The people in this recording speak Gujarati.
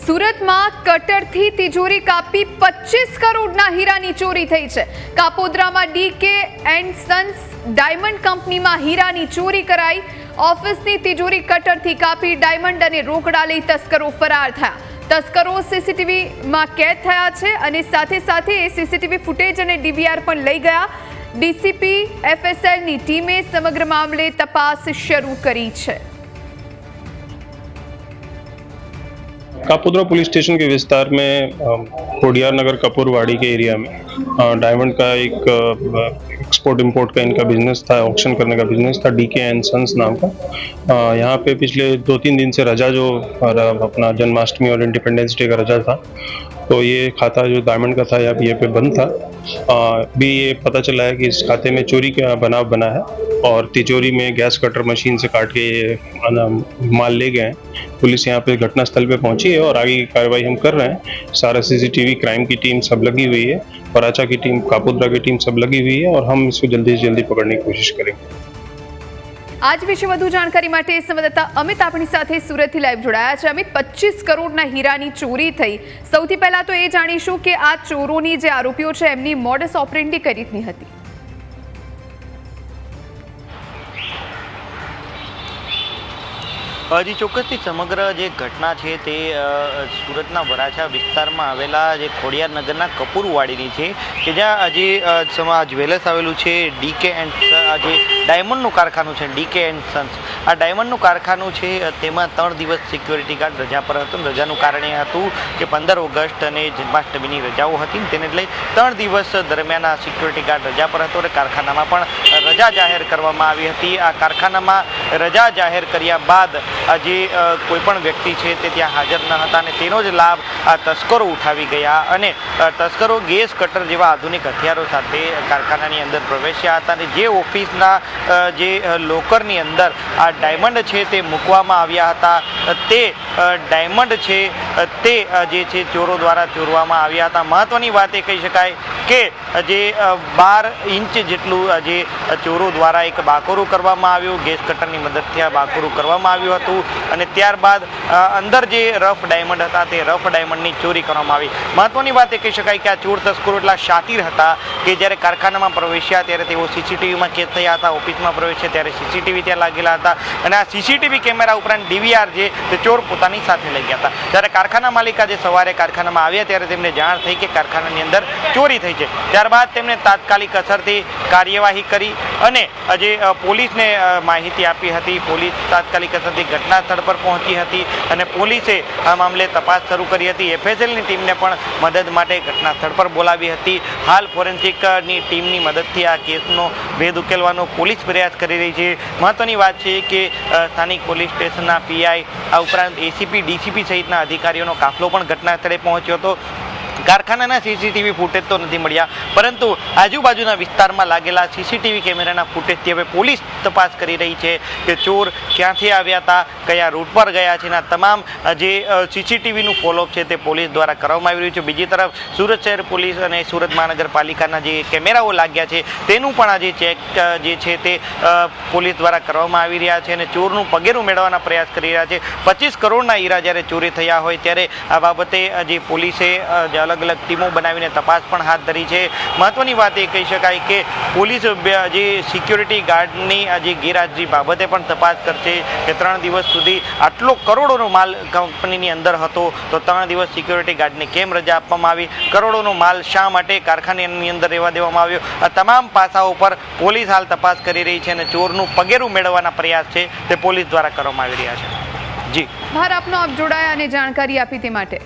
સુરતમાં કટરથી તિજોરી કાપી 25 કરોડના હીરાની ચોરી થઈ છે। કાપોદ્રામાં ડીકે એન્ડ સન્સ ડાયમંડ કંપનીમાં હીરાની ચોરી કરાઈ। ઓફિસની તિજોરી કટરથી કાપી ડાયમંડ અને રોકડા લઈ તસ્કરો ફરાર થયા। તસ્કરો સીસીટીવીમાં કેદ થયા છે અને સાથે સાથે સીસીટીવી ફૂટેજ અને ડીવીઆર પણ લઈ ગયા। ડીસીપી એફએસએલની ટીમે સમગ્ર મામલે તપાસ શરૂ કરી છે। कापोद्रा पुलिस स्टेशन के विस्तार में खोडियार नगर कपूरवाड़ी के एरिया में डायमंड का एक एक्सपोर्ट इंपोर्ट का इनका बिजनेस था, ऑक्शन करने का बिजनेस था, डीके एंड सन्स नाम का। यहाँ पे पिछले 2-3 दिन से रजा जो अपना जन्माष्टमी और इंडिपेंडेंस डे का रजा था, तो ये खाता जो डायमंड का था यहाँ पे बंद था। भी ये पता चला है कि इस खाते में चोरी का बनाव बना है और तिजोरी में गैस कटर मशीन से काट के ये माल ले गए हैं। पुलिस यहाँ पे घटना स्थल पे पहुंची है और आगे की कार्रवाई हम कर रहे हैं। सारा सीसीटीवी क्राइम की टीम सब लगी हुई है, पराचा की टीम, कापोद्रा की टीम सब लगी हुई है और हम इसको जल्दी से जल्दी पकड़ने की कोशिश करेंगे। आज विषय વધુ જાણકારી માટે સંવાદદાતા અમિત આપણી સાથે સુરતથી લાઈવ જોડાયા છે। અમિત, 25 કરોડના હીરાની ચોરી થઈ। સૌથી પહેલા તો એ જાણીશું કે આ ચોરોની જે આરોપીઓ છે એમની મોડસ ઓપરેન્ડી કઈ રીતની હતી? હજી ચોક્કસથી સમગ્ર જે ઘટના છે તે સુરતના વરાછા વિસ્તારમાં આવેલા જે ખોડિયાર નગરના કપૂરવાડીની છે કે જ્યાં હજી જ્વેલર્સ આવેલું છે, ડીકે એન્ડ જે ડાયમંડનું કારખાનું છે, ડીકે એન્ડ સન્સ। આ ડાયમંડનું કારખાનું છે તેમાં 3 દિવસ સિક્યોરિટી ગાર્ડ રજા પર હતો। રજાનું કારણ એ હતું કે 15 ઓગસ્ટ અને જન્માષ્ટમીની રજાઓ હતી, તેને લઈ 3 દિવસ દરમિયાન આ સિક્યોરિટી ગાર્ડ રજા પર હતો અને કારખાનામાં પણ રજા જાહેર કરવામાં આવી હતી। આ કારખાનામાં રજા જાહેર કર્યા બાદ આજે કોઈ પણ વ્યક્તિ છે તે ત્યાં હાજર ન હતા અને તેનો જ લાભ આ તસ્કરો ઉઠાવી ગયા અને તસ્કરો ગેસ કટર જેવા આધુનિક હથિયારો સાથે કારખાનાની અંદર પ્રવેશ્યા હતા અને જે ઓફિસના જે લોકરની અંદર આ ડાયમંડ છે તે મૂકવામાં આવ્યા હતા તે ડાયમંડ છે તે જે છે ચોરો દ્વારા ચોરવામાં આવ્યા હતા। મહત્વની વાત એ કહી શકાય કે જે 12 ઇંચ જેટલું જે ચોરો દ્વારા એક બાકોરું કરવામાં આવ્યું, ગેસ કટરની મદદથી આ બાકોરું કરવામાં આવ્યું હતું અને ત્યારબાદ અંદર જે રફ ડાયમંડ હતા તે રફ ડાયમંડની ચોરી કરવામાં આવી। મહત્વની વાત એ કહી શકાય કે આ ચોર તસ્કરો એટલા શાતિર હતા કે જ્યારે કારખાનામાં પ્રવેશ્યા ત્યારે તેઓ સીસીટીવીમાં કેદ થયા હતા, ઓફિસમાં પ્રવેશ્યા ત્યારે સીસીટીવી ત્યાં લાગેલા હતા અને આ સીસીટીવી કેમેરા ઉપરાંત ડીવીઆર જે તે ચોર પોતાની સાથે લઈ ગયા હતા। જ્યારે કારખાના માલિક આજે સવારે કારખાનામાં આવ્યા ત્યારે તેમને જાણ થઈ કે કારખાનાની અંદર ચોરી થઈ છે। ત્યારબાદ તેમણે તાત્કાલિક અસરથી કાર્યવાહી કરી અને જે પોલીસને માહિતી આપી હતી। પોલીસ તાત્કાલિક અસરથી ઘટના સ્થળ પર પહોંચી હતી અને પોલીસે આ મામલે તપાસ શરૂ કરી હતી। એફએસએલની ટીમને પણ મદદ માટે ઘટના સ્થળ પર બોલાવી હતી। હાલ ફોરેન્સિકની ટીમની મદદથી આ કેસનો ભેદ ઉકેલવાનો પોલીસ પ્રયાસ કરી રહી છે। મહત્વની વાત છે કે સ્થાનિક પોલીસ સ્ટેશનના પીઆઈ આ ઉપરાંત એસીપી, ડીસીપી સહિતના અધિકારીઓનો કાફલો પણ ઘટના સ્થળે પહોંચ્યો હતો। કારખાનાના સીસીટીવી ફૂટેજ તો નથી મળ્યા, પરંતુ આજુબાજુના વિસ્તારમાં લાગેલા સીસીટીવી કેમેરાના ફૂટેજથી હવે પોલીસ તપાસ કરી રહી છે કે ચોર ક્યાંથી આવ્યા હતા, કયા રૂટ પર ગયા છે અને તમામ જે સીસીટીવીનું ફોલોઅપ છે તે પોલીસ દ્વારા કરવામાં આવી રહ્યું છે। બીજી તરફ સુરત શહેર પોલીસ અને સુરત મહાનગરપાલિકાના જે કેમેરાઓ લાગ્યા છે તેનું પણ આજે ચેક જે છે તે પોલીસ દ્વારા કરવામાં આવી રહ્યા છે અને ચોરનું પગેરું મેળવવાના પ્રયાસ કરી રહ્યા છે। 25 કરોડના હીરા જ્યારે ચોરી થયા હોય ત્યારે આ બાબતે જે પોલીસે અલગ અલગ ટીમો બનાવીને તપાસ પણ હાથ ધરી છે। મહત્વની વાત એ કહી શકાય કે પોલીસ જે સિક્યોરિટી ગાર્ડની જે ગેરહાજરી બાબતે પણ તપાસ કરશે કે 3 દિવસ સુધી આટલો કરોડોનો માલ કંપનીની અંદર હતો તો 3 દિવસ સિક્યોરિટી ગાર્ડને કેમ રજા આપવામાં આવી, કરોડોનો માલ શા માટે કારખાનાની અંદર રહેવા દેવામાં આવ્યો, આ તમામ પાસાઓ પર પોલીસ હાલ તપાસ કરી રહી છે અને ચોરનું પગેરું મેળવવાના પ્રયાસ છે તે પોલીસ દ્વારા કરવામાં આવી રહ્યા છે। જી, ભાર આપનો આપ જોડાયા અને જાણકારી આપી તે માટે।